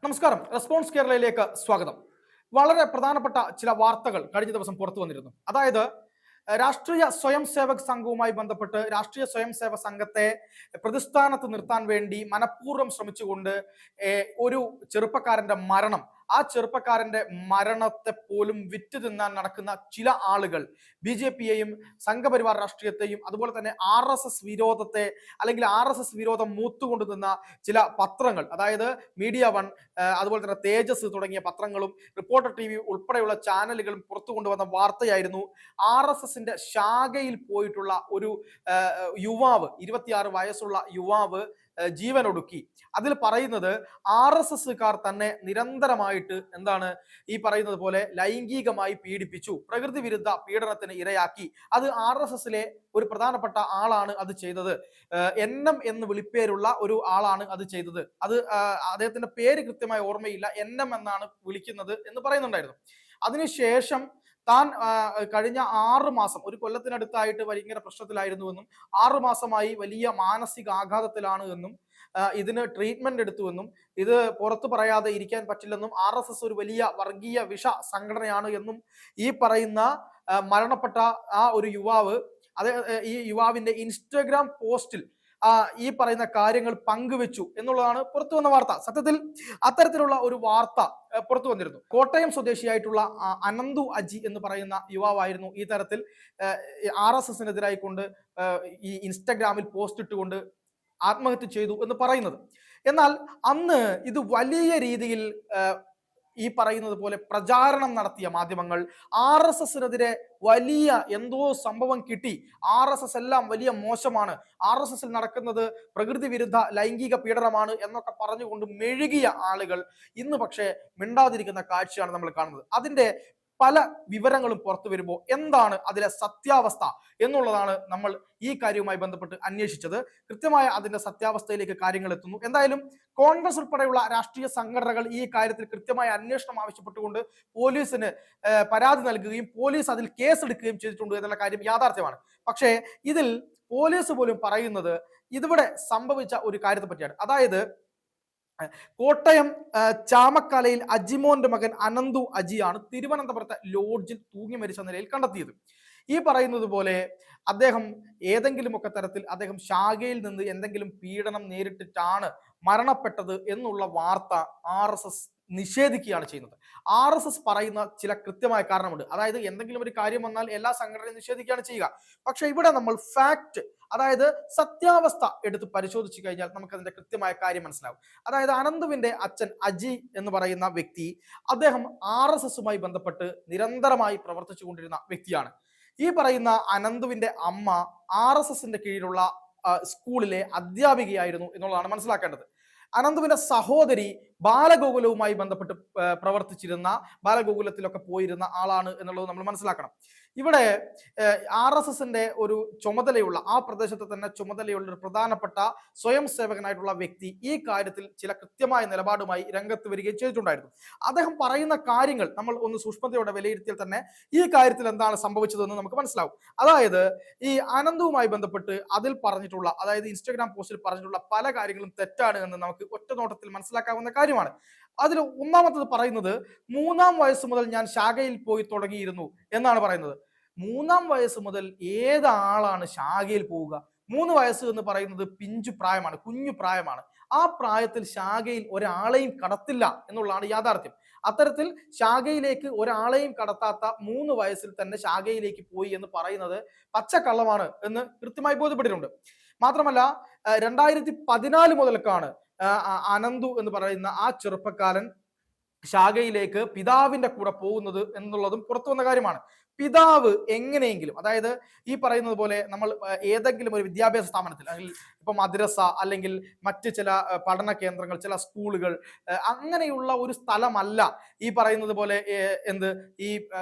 നമസ്കാരം. റെസ്പോൺസ് കേരളയിലേക്ക് സ്വാഗതം. വളരെ പ്രധാനപ്പെട്ട ചില വാർത്തകൾ കഴിഞ്ഞ ദിവസം പുറത്തു വന്നിരുന്നു. അതായത് രാഷ്ട്രീയ സ്വയം സേവക് സംഘവുമായി ബന്ധപ്പെട്ട് രാഷ്ട്രീയ സ്വയം സേവക സംഘത്തെ പ്രതിസ്ഥാനത്ത് നിർത്താൻ വേണ്ടി മനഃപൂർവ്വം ശ്രമിച്ചുകൊണ്ട് ഒരു ചെറുപ്പക്കാരന്റെ മരണം, ആ ചെറുപ്പക്കാരന്റെ മരണത്തെ പോലും വിറ്റ് തിന്നാൻ നടക്കുന്ന ചില ആളുകൾ ബി.ജെ.പിയെയും സംഘപരിവാർ രാഷ്ട്രീയത്തെയും അതുപോലെ തന്നെ RSS വിരോധത്തെ അല്ലെങ്കിൽ RSS വിരോധം മൂത്തുകൊണ്ടു നിന്ന ചില പത്രങ്ങൾ, അതായത് മീഡിയ വൺ, അതുപോലെ തന്നെ തേജസ് തുടങ്ങിയ പത്രങ്ങളും റിപ്പോർട്ടർ TV ഉൾപ്പെടെയുള്ള ചാനലുകളും പുറത്തു കൊണ്ടുവന്ന വാർത്തയായിരുന്നു RSSന്റെ ശാഖയിൽ പോയിട്ടുള്ള ഒരു യുവാവ്, 26 വയസ്സുള്ള യുവാവ് ജീവനൊടുക്കി. അതിൽ പറയുന്നത് RSSകാർ തന്നെ നിരന്തരമായിട്ട് എന്താണ് ഈ പറയുന്നത് പോലെ ലൈംഗികമായി പീഡിപ്പിച്ചു, പ്രകൃതി വിരുദ്ധ പീഡനത്തിന് ഇരയാക്കി. അത് RSSലെ ഒരു പ്രധാനപ്പെട്ട ആളാണ് അത് ചെയ്തത്. NM എന്ന് വിളിപ്പേരുള്ള ഒരു ആളാണ് അത് ചെയ്തത്. അത് അദ്ദേഹത്തിന്റെ പേര് കൃത്യമായി ഓർമ്മയില്ല, NM എന്നാണ് വിളിക്കുന്നത് എന്ന് പറയുന്നുണ്ടായിരുന്നു. അതിനുശേഷം താൻ കഴിഞ്ഞ 6 മാസം, ഒരു കൊല്ലത്തിനടുത്തായിട്ട് ഭയങ്കര പ്രശ്നത്തിലായിരുന്നുവെന്നും 6 മാസമായി വലിയ മാനസിക ആഘാതത്തിലാണ് എന്നും ഇതിന് ട്രീറ്റ്മെന്റ് എടുത്തുവെന്നും ഇത് പുറത്തു പറയാതെ ഇരിക്കാൻ പറ്റില്ലെന്നും RSS ഒരു വലിയ വർഗീയ വിഷ സംഘടനയാണ് എന്നും ഈ പറയുന്ന മരണപ്പെട്ട ആ ഒരു യുവാവ്, ഈ യുവാവിന്റെ ഇൻസ്റ്റഗ്രാം പോസ്റ്റിൽ ഈ പറയുന്ന കാര്യങ്ങൾ പങ്കുവെച്ചു എന്നുള്ളതാണ് പുറത്തു വന്ന വാർത്ത. സത്യത്തിൽ അത്തരത്തിലുള്ള ഒരു വാർത്ത പുറത്തു വന്നിരുന്നു. കോട്ടയം സ്വദേശിയായിട്ടുള്ള അനന്തു അജി എന്ന് പറയുന്ന യുവാവായിരുന്നു ഈ തരത്തിൽ RSSനെതിരായിക്കൊണ്ട് ഈ ഇൻസ്റ്റഗ്രാമിൽ പോസ്റ്റ് ഇട്ടുകൊണ്ട് ആത്മഹത്യ ചെയ്തു എന്ന് പറയുന്നത്. എന്നാൽ അന്ന് ഇത് വലിയ രീതിയിൽ ഈ പറയുന്നത് പോലെ പ്രചാരണം നടത്തിയ മാധ്യമങ്ങൾ RSSനെതിരെ വലിയ എന്തോ സംഭവം കിട്ടി, RSS എല്ലാം വലിയ മോശമാണ്, RSSൽ നടക്കുന്നത് പ്രകൃതി വിരുദ്ധ ലൈംഗിക പീഡനമാണ് എന്നൊക്കെ പറഞ്ഞുകൊണ്ട് മെഴുകിയ ആളുകൾ ഇന്ന് പക്ഷേ മിണ്ടാതിരിക്കുന്ന കാഴ്ചയാണ് നമ്മൾ കാണുന്നത്. അതിന്റെ പല വിവരങ്ങളും പുറത്തു വരുമ്പോൾ എന്താണ് അതിലെ സത്യാവസ്ഥ എന്നുള്ളതാണ് നമ്മൾ ഈ കാര്യവുമായി ബന്ധപ്പെട്ട് അന്വേഷിച്ചത്. കൃത്യമായ അതിന്റെ സത്യാവസ്ഥയിലേക്ക് കാര്യങ്ങൾ എത്തുന്നു. എന്തായാലും കോൺഗ്രസ് ഉൾപ്പെടെയുള്ള രാഷ്ട്രീയ സംഘടനകൾ ഈ കാര്യത്തിൽ കൃത്യമായ അന്വേഷണം ആവശ്യപ്പെട്ടുകൊണ്ട് പോലീസിന് പരാതി നൽകുകയും പോലീസ് അതിൽ കേസെടുക്കുകയും ചെയ്തിട്ടുണ്ട് എന്നുള്ള കാര്യം യാഥാർത്ഥ്യമാണ്. പക്ഷേ ഇതിൽ പോലീസ് പോലും പറയുന്നത് ഇതിവിടെ സംഭവിച്ച ഒരു കാര്യത്തെ പറ്റിയാണ്. അതായത് കോട്ടയം ചാമക്കാലയിൽ അജിമോന്റെ മകൻ അനന്തു അജിയാണ് തിരുവനന്തപുരത്തെ ലോഡ്ജിൽ തൂങ്ങി മരിച്ച നിലയിൽ കണ്ടെത്തിയത്. ഈ പറയുന്നത് പോലെ അദ്ദേഹം ഏതെങ്കിലുമൊക്കെ തരത്തിൽ അദ്ദേഹം ശാഖയിൽ നിന്ന് എന്തെങ്കിലും പീഡനം നേരിട്ടിട്ടാണ് മരണപ്പെട്ടത് എന്നുള്ള വാർത്ത RSS നിഷേധിക്കുകയാണ് ചെയ്യുന്നത്. RSS പറയുന്ന ചില കൃത്യമായ കാരണമുണ്ട്. അതായത് എന്തെങ്കിലും ഒരു കാര്യം വന്നാൽ എല്ലാ സംഘടനയും നിഷേധിക്കുകയാണ് ചെയ്യുക. പക്ഷെ ഇവിടെ നമ്മൾ ഫാക്ട്, അതായത് സത്യാവസ്ഥ എടുത്ത് പരിശോധിച്ചു കഴിഞ്ഞാൽ നമുക്കതിന്റെ കൃത്യമായ കാര്യം മനസ്സിലാവും. അതായത് അനന്തുവിന്റെ അച്ഛൻ അജി എന്ന് പറയുന്ന വ്യക്തി, അദ്ദേഹം RSSുമായി ബന്ധപ്പെട്ട് നിരന്തരമായി പ്രവർത്തിച്ചു കൊണ്ടിരുന്ന വ്യക്തിയാണ്. ഈ പറയുന്ന അനന്തുവിന്റെ അമ്മ RSSന്റെ കീഴിലുള്ള സ്കൂളിലെ അധ്യാപികയായിരുന്നു എന്നുള്ളതാണ് മനസ്സിലാക്കേണ്ടത്. അനന്തുവിന്റെ സഹോദരി ബാലഗോകുലവുമായി ബന്ധപ്പെട്ട് പ്രവർത്തിച്ചിരുന്ന, ബാലഗോകുലത്തിലൊക്കെ പോയിരുന്ന ആളാണ് എന്നുള്ളത് നമ്മൾ മനസ്സിലാക്കണം. ഇവിടെ RSSന്റെ ഒരു ചുമതലയുള്ള, ആ പ്രദേശത്തെ തന്നെ ചുമതലയുള്ള ഒരു പ്രധാനപ്പെട്ട സ്വയം സേവകനായിട്ടുള്ള വ്യക്തി ഈ കാര്യത്തിൽ ചില കൃത്യമായ നിലപാടുമായി രംഗത്ത് വരികയും ചെയ്തിട്ടുണ്ടായിരുന്നു. അദ്ദേഹം പറയുന്ന കാര്യങ്ങൾ നമ്മൾ ഒന്ന് സൂക്ഷ്മതയോടെ വിലയിരുത്തിയാൽ തന്നെ ഈ കാര്യത്തിൽ എന്താണ് സംഭവിച്ചതെന്ന് നമുക്ക് മനസ്സിലാവും. അതായത് ഈ അനന്തവുമായി ബന്ധപ്പെട്ട് അതിൽ പറഞ്ഞിട്ടുള്ള, അതായത് ഇൻസ്റ്റഗ്രാം പോസ്റ്റിൽ പറഞ്ഞിട്ടുള്ള പല കാര്യങ്ങളും തെറ്റാണ് എന്ന് നമുക്ക് ഒറ്റ നോട്ടത്തിൽ മനസ്സിലാക്കാവുന്ന കാര്യമാണ്. അതിൽ ഒന്നാമത്തത് പറയുന്നത് 3-ാം വയസ്സ് മുതൽ ഞാൻ ശാഖയിൽ പോയി തുടങ്ങിയിരുന്നു എന്നാണ് പറയുന്നത്. 3-ാം വയസ്സ് മുതൽ ഏതാളാണ് ശാഖയിൽ പോവുക? 3 വയസ്സ് എന്ന് പറയുന്നത് പിഞ്ചു പ്രായമാണ്, കുഞ്ഞു പ്രായമാണ്. ആ പ്രായത്തിൽ ശാഖയിൽ ഒരാളെയും കടത്തില്ല എന്നുള്ളതാണ് യാഥാർത്ഥ്യം. അത്തരത്തിൽ ശാഖയിലേക്ക് ഒരാളെയും കടത്താത്ത 3 വയസ്സിൽ തന്നെ ശാഖയിലേക്ക് പോയി എന്ന് പറയുന്നത് പച്ചക്കള്ളമാണ് എന്ന് കൃത്യമായി ബോധ്യപ്പെട്ടിട്ടുണ്ട്. മാത്രമല്ല 2014 മുതൽക്കാണ് അനന്തു എന്ന് പറയുന്ന ആ ചെറുപ്പക്കാരൻ ശാഖയിലേക്ക് പിതാവിന്റെ കൂടെ പോകുന്നത് എന്നുള്ളതും പുറത്തു വന്ന കാര്യമാണ്. പിതാവ് എങ്ങനെയെങ്കിലും, അതായത് ഈ പറയുന്നത് പോലെ നമ്മൾ ഏതെങ്കിലും ഒരു വിദ്യാഭ്യാസ സ്ഥാപനത്തിൽ, അല്ലെങ്കിൽ ഇപ്പൊ മദ്രസ അല്ലെങ്കിൽ മറ്റ് ചില പഠന കേന്ദ്രങ്ങൾ, ചില സ്കൂളുകൾ, അങ്ങനെയുള്ള ഒരു സ്ഥലമല്ല ഈ പറയുന്നത് പോലെ ഈ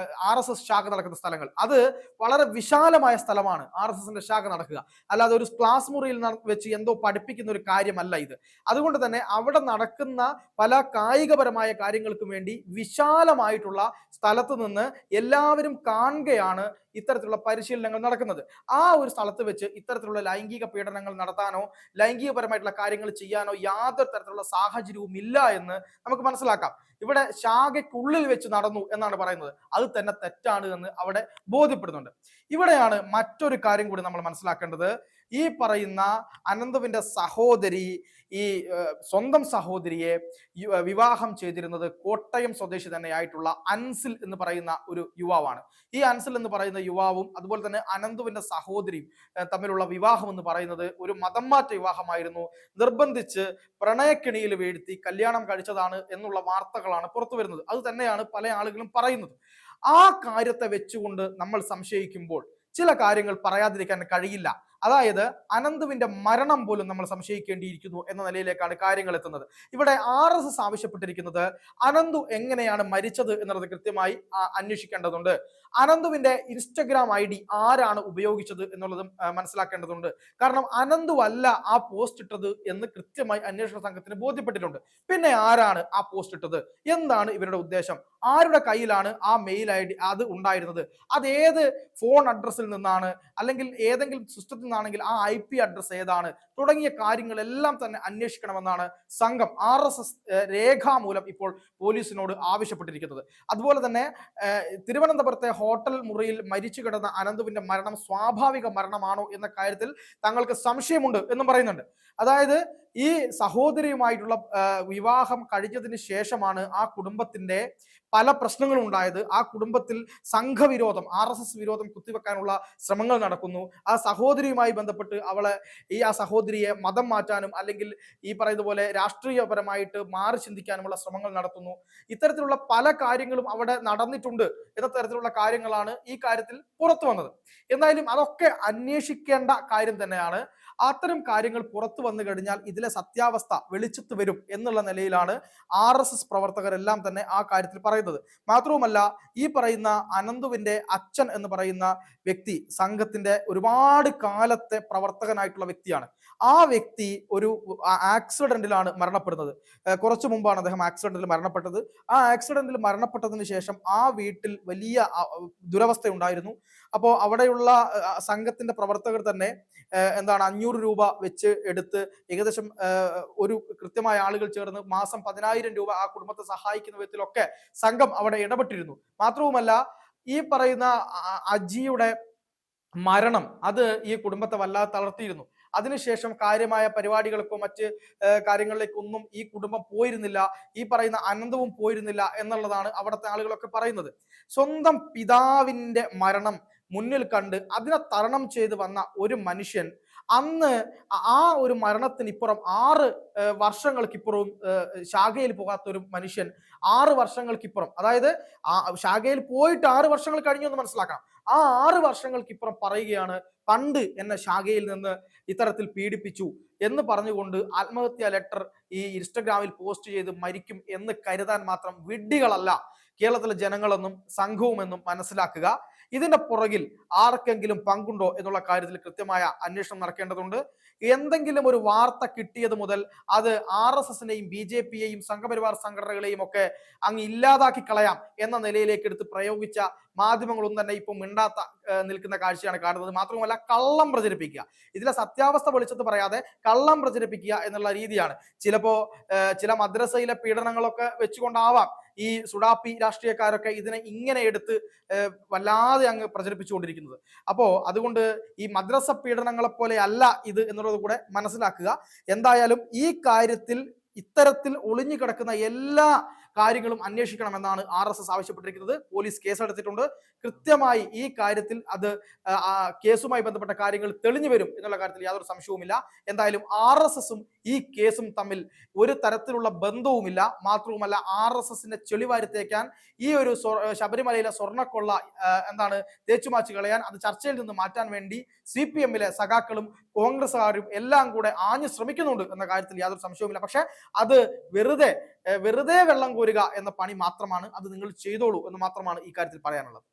RSS ശാഖ നടക്കുന്ന സ്ഥലങ്ങൾ. അത് വളരെ വിശാലമായ സ്ഥലമാണ് RSSന്റെ ശാഖ നടക്കുക. അല്ലാതെ ഒരു ക്ലാസ് മുറിയിൽ വെച്ച് എന്തോ പഠിപ്പിക്കുന്ന ഒരു കാര്യമല്ല ഇത്. അതുകൊണ്ട് തന്നെ അവിടെ നടക്കുന്ന പല കായികപരമായ കാര്യങ്ങൾക്കും വേണ്ടി വിശാലമായിട്ടുള്ള സ്ഥലത്ത് നിന്ന് എല്ലാവരും കാണുകയാണ് ഇത്തരത്തിലുള്ള പരിശീലനങ്ങൾ നടക്കുന്നത്. ആ ഒരു സ്ഥലത്ത് വെച്ച് ഇത്തരത്തിലുള്ള ലൈംഗിക പീഡനങ്ങൾ നടത്താനോ ലൈംഗികപരമായിട്ടുള്ള കാര്യങ്ങൾ ചെയ്യാനോ യാതൊരു തരത്തിലുള്ള സാഹചര്യവും ഇല്ല എന്ന് നമുക്ക് മനസ്സിലാക്കാം. ഇവിടെ ശാഖയ്ക്കുള്ളിൽ വെച്ച് നടന്നു എന്നാണ് പറയുന്നത്. അത് തന്നെ തെറ്റാണ് എന്ന് അവിടെ ബോധ്യപ്പെടുന്നുണ്ട്. ഇവിടെയാണ് മറ്റൊരു കാര്യം കൂടി നമ്മൾ മനസ്സിലാക്കേണ്ടത്. ഈ പറയുന്ന അനന്തുവിന്റെ സഹോദരി ഈ സ്വന്തം സഹോദരിയെ വിവാഹം ചെയ്തിരുന്നത് കോട്ടയം സ്വദേശി തന്നെയായിട്ടുള്ള അൻസിൽ എന്ന് പറയുന്ന ഒരു യുവാവാണ്. ഈ അൻസിൽ എന്ന് പറയുന്ന യുവാവും അതുപോലെ തന്നെ അനന്തുവിന്റെ സഹോദരിയും തമ്മിലുള്ള വിവാഹം എന്ന് പറയുന്നത് ഒരു മതം മാറ്റ വിവാഹമായിരുന്നു. നിർബന്ധിച്ച് പ്രണയക്കെണിയിൽ വീഴ്ത്തി കല്യാണം കഴിച്ചതാണ് എന്നുള്ള വാർത്തകളാണ് പുറത്തു വരുന്നത്. അത് തന്നെയാണ് പല ആളുകളും പറയുന്നത്. ആ കാര്യത്തെ വെച്ചുകൊണ്ട് നമ്മൾ സംശയിക്കുമ്പോൾ ചില കാര്യങ്ങൾ പറയാതിരിക്കാൻ കഴിയില്ല. അതായത് അനന്തുവിന്റെ മരണം പോലും നമ്മൾ സംശയിക്കേണ്ടിയിരിക്കുന്നു എന്ന നിലയിലേക്കാണ് കാര്യങ്ങൾ എത്തുന്നത്. ഇവിടെ RSS ആവശ്യപ്പെട്ടിരിക്കുന്നത് അനന്തു എങ്ങനെയാണ് മരിച്ചത് എന്നുള്ളത് കൃത്യമായി അന്വേഷിക്കേണ്ടതുണ്ട്. അനന്തുവിന്റെ ഇൻസ്റ്റഗ്രാം ID ആരാണ് ഉപയോഗിച്ചത് എന്നുള്ളതും മനസ്സിലാക്കേണ്ടതുണ്ട്. കാരണം അനന്തു അല്ല ആ പോസ്റ്റ് ഇട്ടത് എന്ന് കൃത്യമായി അന്വേഷണ സംഘത്തിന് ബോധ്യപ്പെട്ടിട്ടുണ്ട്. പിന്നെ ആരാണ് ആ പോസ്റ്റ് ഇട്ടത്, എന്താണ് ഇവരുടെ ഉദ്ദേശം, ആരുടെ കയ്യിലാണ് ആ മെയിൽ ID അത് ഉണ്ടായിരുന്നത്, അത് ഏത് ഫോൺ അഡ്രസ്സിൽ നിന്നാണ്, അല്ലെങ്കിൽ ഏതെങ്കിലും സിസ്റ്റത്തിൽ നിന്നാണെങ്കിൽ ആ IP അഡ്രസ് ഏതാണ്, തുടങ്ങിയ കാര്യങ്ങളെല്ലാം തന്നെ അന്വേഷിക്കണമെന്നാണ് സംഘം RSS രേഖാമൂലം ഇപ്പോൾ പോലീസിനോട് ആവശ്യപ്പെട്ടിരിക്കുന്നത്. അതുപോലെ തന്നെ തിരുവനന്തപുരത്തെ ഹോട്ടൽ മുറിയിൽ മരിച്ചു കിടന്ന അനന്തുവിന്റെ മരണം സ്വാഭാവിക മരണമാണോ എന്ന കാര്യത്തിൽ തങ്ങൾക്ക് സംശയമുണ്ട് എന്നും പറയുന്നുണ്ട്. അതായത് ഈ സഹോദരിയുമായിട്ടുള്ള വിവാഹം കഴിഞ്ഞതിന് ശേഷമാണ് ആ കുടുംബത്തിന്റെ പല പ്രശ്നങ്ങളും ഉണ്ടായത്. ആ കുടുംബത്തിൽ സംഘവിരോധം, RSS വിരോധം കുത്തിവെക്കാനുള്ള ശ്രമങ്ങൾ നടക്കുന്നു. ആ സഹോദരിയുമായി ബന്ധപ്പെട്ട് ആ സഹോദരിയെ മതം മാറ്റാനും അല്ലെങ്കിൽ ഈ പറയുന്ന പോലെ രാഷ്ട്രീയപരമായിട്ട് മാറി ചിന്തിക്കാനുമുള്ള ശ്രമങ്ങൾ നടത്തുന്നു. ഇത്തരത്തിലുള്ള പല കാര്യങ്ങളും അവിടെ നടന്നിട്ടുണ്ട് എന്ന തരത്തിലുള്ള കാര്യങ്ങളാണ് ഈ കാര്യത്തിൽ പുറത്തു വന്നത്. എന്തായാലും അതൊക്കെ അന്വേഷിക്കേണ്ട കാര്യം തന്നെയാണ്. അത്തരം കാര്യങ്ങൾ പുറത്തു വന്നു കഴിഞ്ഞാൽ ഇതിലെ സത്യാവസ്ഥ വെളിച്ചത്ത് വരും എന്നുള്ള നിലയിലാണ് RSS പ്രവർത്തകരെല്ലാം തന്നെ ആ കാര്യത്തിൽ പറയുന്നത്. മാത്രവുമല്ല, ഈ പറയുന്ന അനന്തുവിന്റെ അച്ഛൻ എന്ന് പറയുന്ന വ്യക്തി സംഘത്തിന്റെ ഒരുപാട് കാലത്തെ പ്രവർത്തകനായിട്ടുള്ള വ്യക്തിയാണ്. ആ വ്യക്തി ഒരു ആക്സിഡന്റിലാണ് മരണപ്പെടുന്നത്. കുറച്ചു മുമ്പാണ് അദ്ദേഹം ആക്സിഡന്റിൽ മരണപ്പെട്ടത്. ആ ആക്സിഡന്റിൽ മരണപ്പെട്ടതിന് ശേഷം ആ വീട്ടിൽ വലിയ ദുരവസ്ഥ ഉണ്ടായിരുന്നു. അപ്പോൾ അവിടെയുള്ള സംഘത്തിന്റെ പ്രവർത്തകർ തന്നെ 500 രൂപ വെച്ച് എടുത്ത് ഏകദേശം ഒരു കൃത്യമായ ആളുകൾ ചേർന്ന് മാസം 10,000 രൂപ ആ കുടുംബത്തെ സഹായിക്കുന്ന വിധത്തിലൊക്കെ സംഘം അവിടെ ഇടപെട്ടിരുന്നു. മാത്രവുമല്ല, ഈ പറയുന്ന അജിയുടെ മരണം അത് ഈ കുടുംബത്തെ വല്ലാതെ തളർത്തിയിരുന്നു. അതിനുശേഷം കാര്യമായ പരിപാടികൾക്കോ മറ്റ് കാര്യങ്ങളിലേക്കൊന്നും ഈ കുടുംബം പോയിരുന്നില്ല. ഈ പറയുന്ന അനന്തവും പോയിരുന്നില്ല എന്നുള്ളതാണ് അവിടുത്തെ ആളുകളൊക്കെ പറയുന്നത്. സ്വന്തം പിതാവിന്റെ മരണം മുന്നിൽ കണ്ട് അതിനെ തരണം ചെയ്ത് വന്ന ഒരു മനുഷ്യൻ അന്ന് ആ ഒരു മരണത്തിനിപ്പുറം 6 വർഷങ്ങൾക്കിപ്പുറവും ശാഖയിൽ പോകാത്ത ഒരു മനുഷ്യൻ 6 വർഷങ്ങൾക്കിപ്പുറം, അതായത് ശാഖയിൽ പോയിട്ട് 6 വർഷങ്ങൾ കഴിഞ്ഞു എന്ന് മനസ്സിലാക്കണം. ആ 6 വർഷങ്ങൾക്കിപ്പുറം പറയുകയാണ്, പണ്ട് എന്നെ ശാഖയിൽ നിന്ന് ഇത്തരത്തിൽ പീഡിപ്പിച്ചു എന്ന് പറഞ്ഞുകൊണ്ട് ആത്മഹത്യാ ലെറ്റർ ഈ ഇൻസ്റ്റഗ്രാമിൽ പോസ്റ്റ് ചെയ്ത് മരിക്കും എന്ന് കരുതാൻ മാത്രം വിഡ്ഢികളല്ല കേരളത്തിലെ ജനങ്ങളെന്നും സംഘവുമെന്നും മനസ്സിലാക്കുക. ഇതിന്റെ പുറകിൽ ആർക്കെങ്കിലും പങ്കുണ്ടോ എന്നുള്ള കാര്യത്തിൽ കൃത്യമായ അന്വേഷണം നടക്കേണ്ടതുണ്ട്. എന്തെങ്കിലും ഒരു വാർത്ത കിട്ടിയത് മുതൽ അത് RSSനെയും BJPയെയും സംഘപരിവാർ സംഘടനകളെയും ഒക്കെ അങ്ങ് ഇല്ലാതാക്കി കളയാം എന്ന നിലയിലേക്ക് എടുത്ത് പ്രയോഗിച്ച മാധ്യമങ്ങളൊന്നും തന്നെ ഇപ്പം മിണ്ടാത്ത നിൽക്കുന്ന കാഴ്ചയാണ് കാണുന്നത്. മാത്രമല്ല, കള്ളം പ്രചരിപ്പിക്കുക, ഇതിലെ സത്യാവസ്ഥ വെളിച്ചത്ത് പറയാതെ കള്ളം പ്രചരിപ്പിക്കുക എന്നുള്ള രീതിയാണ്. ചിലപ്പോ ചില മദ്രസയിലെ പീഡനങ്ങളൊക്കെ വെച്ചുകൊണ്ടാവാം ഈ സുഡാപ്പി രാഷ്ട്രീയക്കാരൊക്കെ ഇതിനെ ഇങ്ങനെ എടുത്ത് വല്ലാതെ അങ്ങ് പ്രചരിപ്പിച്ചുകൊണ്ടിരിക്കുന്നത്. അപ്പോ അതുകൊണ്ട് ഈ മദ്രസ പീഡനങ്ങളെ പോലെ അല്ല ഇത് എന്നുള്ളത് കൂടെ മനസ്സിലാക്കുക. എന്തായാലും ഈ കാര്യത്തിൽ ഇത്തരത്തിൽ ഒളിഞ്ഞു കിടക്കുന്ന എല്ലാ കാര്യങ്ങളും അന്വേഷിക്കണമെന്നാണ് RSS ആവശ്യപ്പെട്ടിരിക്കുന്നത്. പോലീസ് കേസെടുത്തിട്ടുണ്ട്. കൃത്യമായി ഈ കാര്യത്തിൽ അത് കേസുമായി ബന്ധപ്പെട്ട കാര്യങ്ങൾ തെളിഞ്ഞു വരും എന്നുള്ള കാര്യത്തിൽ യാതൊരു സംശയവുമില്ല. എന്തായാലും RSSും ഈ കേസും തമ്മിൽ ഒരു തരത്തിലുള്ള ബന്ധവുമില്ല. മാത്രവുമല്ല, RSSനെ ചെളിവാരിത്തേക്കാൻ ഈ ഒരു ശബരിമലയിലെ സ്വർണ്ണക്കൊള്ള തേച്ചുമാച്ച് കളയാൻ, അത് ചർച്ചയിൽ നിന്ന് മാറ്റാൻ വേണ്ടി CPMലെ സഖാക്കളും കോൺഗ്രസ്സുകാരും എല്ലാം കൂടെ ആഞ്ഞു ശ്രമിക്കുന്നുണ്ട് എന്ന കാര്യത്തിൽ യാതൊരു സംശയവുമില്ല. പക്ഷെ അത് വെറുതെ വെള്ളം കോരുക എന്ന പണി മാത്രമാണ്. അത് നിങ്ങൾ ചെയ്തോളൂ എന്ന് മാത്രമാണ് ഈ കാര്യത്തിൽ പറയാനുള്ളത്.